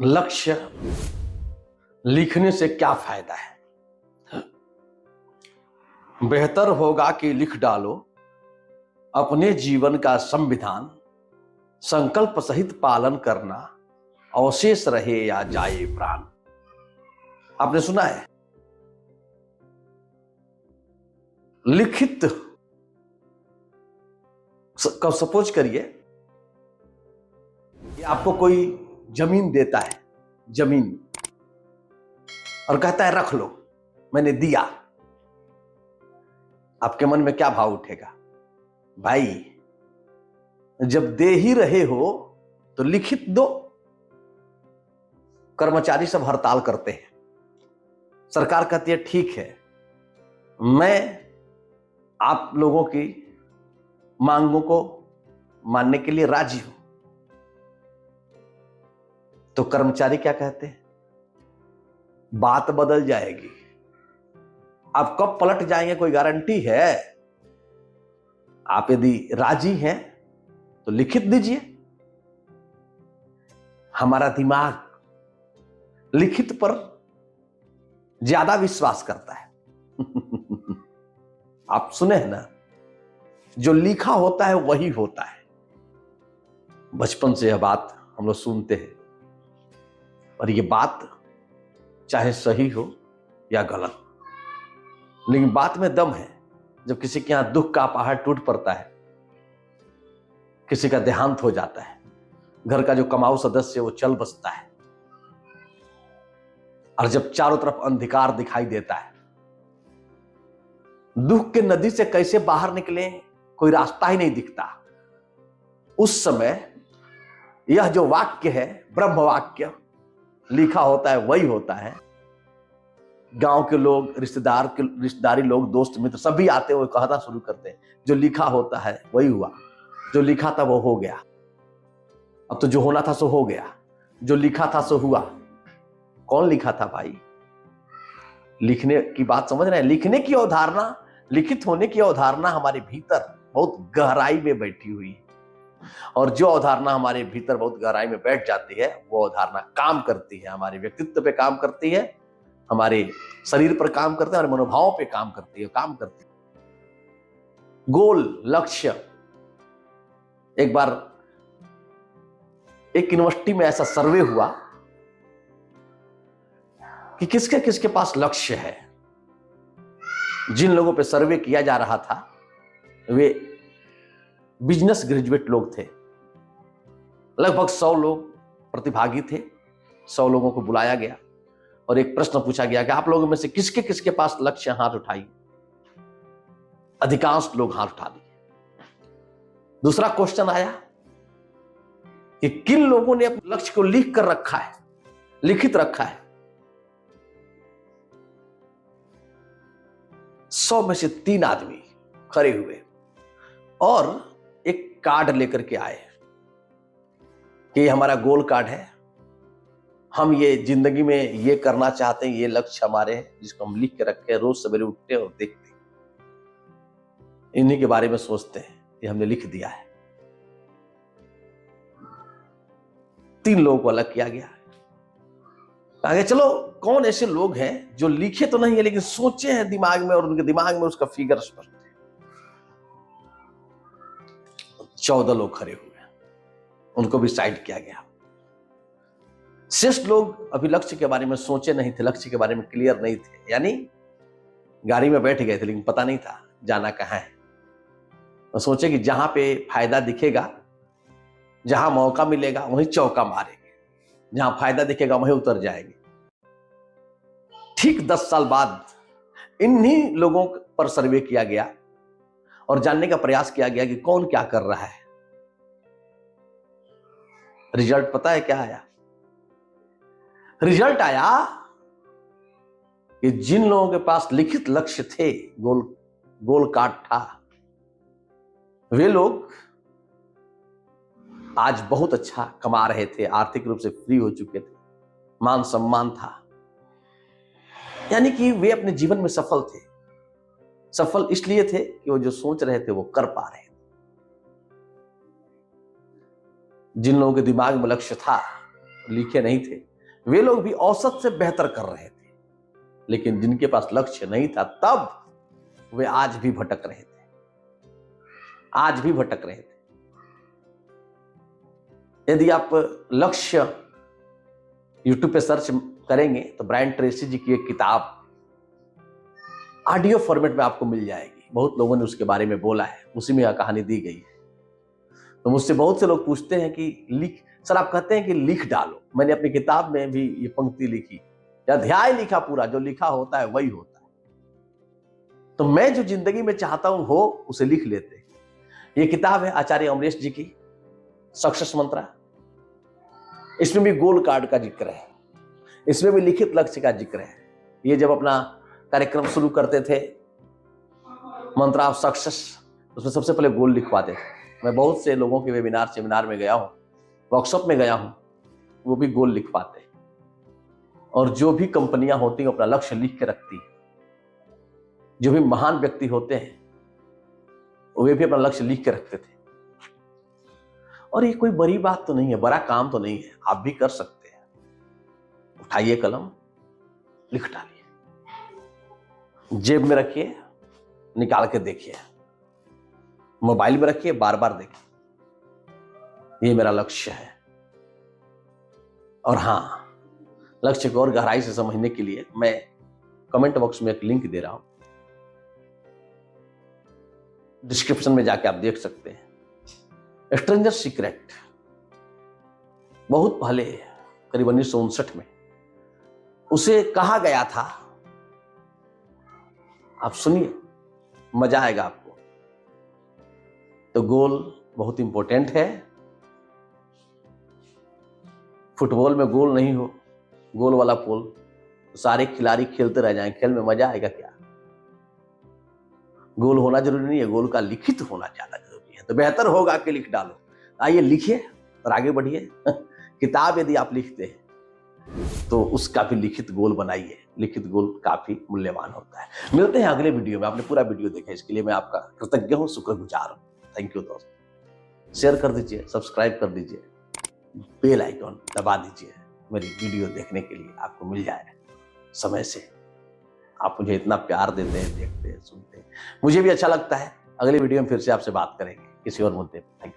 लक्ष्य लिखने से क्या फायदा है? बेहतर होगा कि लिख डालो अपने जीवन का संविधान, संकल्प सहित पालन करना, अवशेष रहे या जाए प्राण। आपने सुना है लिखित। सपोज करिए कि आपको कोई जमीन देता है, जमीन, और कहता है रख लो, मैंने दिया। आपके मन में क्या भाव उठेगा? भाई जब दे ही रहे हो तो लिखित दो। कर्मचारी सब हड़ताल करते हैं, सरकार कहती है ठीक है, मैं आप लोगों की मांगों को मानने के लिए राजी हूं। तो कर्मचारी क्या कहते हैं? बात बदल जाएगी। आप कब पलट जाएंगे कोई गारंटी है? आप यदि राजी हैं तो लिखित दीजिए। हमारा दिमाग लिखित पर ज्यादा विश्वास करता है। आप सुने हैं ना, जो लिखा होता है वही होता है। बचपन से यह बात हम लोग सुनते हैं, और ये बात चाहे सही हो या गलत, लेकिन बात में दम है। जब किसी के यहां दुख का पहाड़ टूट पड़ता है, किसी का देहांत हो जाता है, घर का जो कमाऊ सदस्य वो चल बसता है, और जब चारों तरफ अंधकार दिखाई देता है, दुख के नदी से कैसे बाहर निकले कोई रास्ता ही नहीं दिखता, उस समय यह जो वाक्य है, ब्रह्म वाक्य, लिखा होता है वही होता है। गांव के लोग, रिश्तेदारी लोग, दोस्त मित्र सभी आते हुए कहना शुरू करते हैं, जो लिखा होता है वही हुआ, जो लिखा था वो हो गया। अब तो जो होना था सो हो गया, जो लिखा था सो हुआ। कौन लिखा था भाई? लिखने की बात समझ रहे हैं? लिखने की अवधारणा, लिखित होने की अवधारणा हमारे भीतर बहुत गहराई में बैठी हुई है, और जो अवधारणा हमारे भीतर बहुत गहराई में बैठ जाती है वो अवधारणा काम करती है, हमारे व्यक्तित्व पे काम करती है, हमारे शरीर पर काम करते हैं, हमारे मनोभावों पे काम करती है। गोल, लक्ष्य। एक बार एक यूनिवर्सिटी में ऐसा सर्वे हुआ कि किसके किसके पास लक्ष्य है। जिन लोगों पे सर्वे किया जा रहा था वे बिजनेस ग्रेजुएट लोग थे। लगभग 100 लोग प्रतिभागी थे। 100 लोगों को बुलाया गया और एक प्रश्न पूछा गया कि आप लोगों में से किसके किसके पास लक्ष्य, हाथ उठाइए। अधिकांश लोग हाथ उठा दिए। दूसरा क्वेश्चन आया कि किन लोगों ने अपने लक्ष्य को लिख कर रखा है, लिखित रखा है। 100 में से 3 आदमी खड़े हुए और एक कार्ड लेकर के आए कि ये हमारा गोल कार्ड है, हम ये जिंदगी में ये करना चाहते हैं, ये लक्ष्य हमारे हैं, जिसको हम लिख के रखे हैं। रोज सवेरे उठते हैं और देखते हैं, इन्हीं के बारे में सोचते हैं कि हमने लिख दिया है। 3 लोगों को अलग किया गया। आगे चलो, कौन ऐसे लोग हैं जो लिखे तो नहीं है लेकिन सोचे हैं दिमाग में, और उनके दिमाग में उसका फिगर स्पष्ट है। 14 लोग खड़े हुए, उनको भी साइड किया गया। शेष लोग अभी लक्ष्य के बारे में सोचे नहीं थे, लक्ष्य के बारे में क्लियर नहीं थे, यानी गाड़ी में बैठ गए थे लेकिन पता नहीं था जाना कहां है। और सोचे कि जहां पे फायदा दिखेगा, जहां मौका मिलेगा वहीं चौका मारेंगे, जहां फायदा दिखेगा वहीं उतर जाएंगे। ठीक 10 साल बाद इन्हीं लोगों पर सर्वे किया गया और जानने का प्रयास किया गया कि कौन क्या कर रहा है। रिजल्ट पता है क्या आया? रिजल्ट आया कि जिन लोगों के पास लिखित लक्ष्य थे, गोल कार्ड था, वे लोग आज बहुत अच्छा कमा रहे थे, आर्थिक रूप से फ्री हो चुके थे, मान सम्मान था। यानी कि वे अपने जीवन में सफल थे। सफल इसलिए थे कि वो जो सोच रहे थे वो कर पा रहे थे। जिन लोगों के दिमाग में लक्ष्य था, लिखे नहीं थे, वे लोग भी औसत से बेहतर कर रहे थे, लेकिन जिनके पास लक्ष्य नहीं था तब वे आज भी भटक रहे थे, आज भी भटक रहे थे। यदि आप लक्ष्य YouTube पे सर्च करेंगे तो ब्रायन ट्रेसी जी की एक किताब ऑडियो फॉर्मेट में आपको मिल जाएगी। बहुत लोगों ने उसके बारे में बोला है, उसी में यह कहानी दी गई है। तो मुझसे बहुत से लोग पूछते हैं कि सर आप कहते हैं कि लिख डालो। मैंने अपनी किताब में भी ये पंक्ति लिखी, अध्याय लिखा, पूरा जो लिखा होता है वही होता है। तो मैं जो जिंदगी में चाहता हूं हो उसे लिख लेते हैं। ये किताब है आचार्य अमरेश जी की, सक्सेस मंत्रा। इसमें भी गोल कार्ड का जिक्र है, इसमें भी लिखित लक्ष्य का जिक्र है। ये जब अपना कार्यक्रम शुरू करते थे मंत्रा ऑफ सक्सेस, उसमें सबसे पहले गोल लिखवाते थे। मैं बहुत से लोगों के वेबिनार सेमिनार में गया हूं, वर्कशॉप में गया हूं, वो भी गोल लिखवाते। और जो भी कंपनियां होती हैं अपना लक्ष्य लिख के रखती, जो भी महान व्यक्ति होते हैं वे भी अपना लक्ष्य लिख के रखते थे। और ये कोई बड़ी बात तो नहीं है, बड़ा काम तो नहीं है, आप भी कर सकते हैं। उठाइए कलम, लिख डालिए, जेब में रखिए, निकाल के देखिए, मोबाइल में रखिए, बार बार देखिए, ये मेरा लक्ष्य है। और हां, लक्ष्य को और गहराई से समझने के लिए मैं कमेंट बॉक्स में एक लिंक दे रहा हूं, डिस्क्रिप्शन में जाके आप देख सकते हैं। स्ट्रेंजर सीक्रेट, बहुत पहले करीब 1959 में उसे कहा गया था, आप सुनिए, मजा आएगा आपको। तो गोल बहुत इंपॉर्टेंट है। फुटबॉल में गोल नहीं हो, गोल वाला पोल, तो सारे खिलाड़ी खेलते रह जाएं, खेल में मजा आएगा क्या? गोल होना जरूरी नहीं है, गोल का लिखित होना ज्यादा जरूरी है। तो बेहतर होगा कि लिख डालो। आइए लिखिए और आगे बढ़िए। किताब यदि आप लिखते हैं तो उसका भी लिखित गोल बनाइए, लिखित गोल काफी मूल्यवान होता है। मिलते हैं अगले वीडियो में। आपने पूरा वीडियो देखा, इसके लिए मैं आपका कृतज्ञ हूं, शुक्रगुजार हूं। थैंक यू दोस्त। शेयर कर दीजिए, सब्सक्राइब कर दीजिए, बेल आइकॉन दबा दीजिए, मेरी वीडियो देखने के लिए आपको मिल जाए समय से। आप मुझे इतना प्यार देते हैं, देखते हैं, सुनते हैं, मुझे भी अच्छा लगता है। अगले वीडियो में फिर से आपसे बात करेंगे किसी और मुद्दे पर। Thank you.